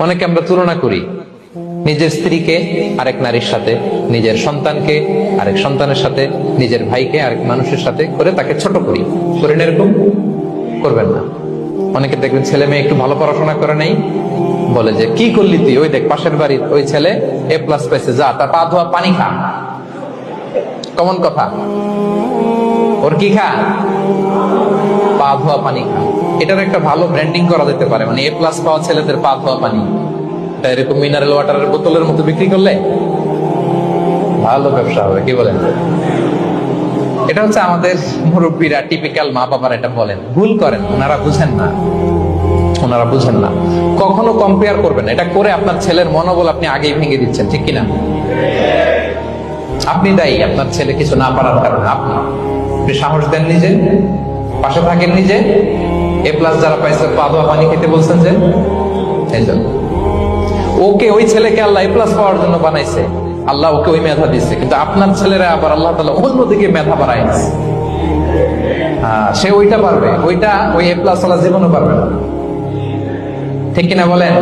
অনেকে আমরা তুলনা করি নিজের স্ত্রীকে আরেক নারীর সাথে, নিজের সন্তানকে আরেক সন্তানের সাথে, নিজের ভাইকে আরেক মানুষের সাথে করে তাকে ছোট করি। করেন এরকম? করবেন না। অনেকে দেখবেন ছেলে মেয়ে একটু ভালো পড়াশোনা করে নেই, বলে যে কি করলি তুই, ওই দেখ পাশের বাড়ির ওই ছেলে A+ পাইছে, যা তার পা ধোয়া পানি খা। কমন কথা, ওর কি খা? পা ধোয়া পানি খা। এটার একটা ভালো ব্র্যান্ডিং করা যেতে পারে, মানে A+ পাওয়া ছেলেদের পা ধোয়া পানি, এরকম মিনারেল ওয়াটারের বোতলের মতো বিক্রি করলে ভালো ব্যবসা হবে, কি বলেন? এটা হচ্ছে আমাদের মুরব্বীরা, টিপিক্যাল মা বাবারা এটা বলেন, ভুল করেন, ওনারা বুঝেন না, ওনারা বুঝেন না। কখনো কম্পেয়ার করবেন, এটা করে আপনার ছেলের মনোবল আপনি আগেই ভেঙে দিচ্ছেন, ঠিক কিনা? আপনি দায়ী আপনার ছেলে কিছু না পারার কারণে। আপনি সাহস দেন নিজে, পাশে থাকেন নিজে। A+ যারা পাইছে পা ধোয়া পানি খেতে বলছেন যে, এই জন্য ওকে, ওই ছেলেকে আল্লাহ A+ পাওয়ার জন্য বানাইছে, আল্লাহ ওকে ওই মেধা দিচ্ছে, কিন্তু আপনার ছেলেরা আবার আল্লাহ তাআলা অন্যদিকে মেধা বাড়াইছে। সে ওইটা পারবে, ওইটা ওই A+ ওয়ালা জীবনও পারবে না, ঠিক কিনা বলেন?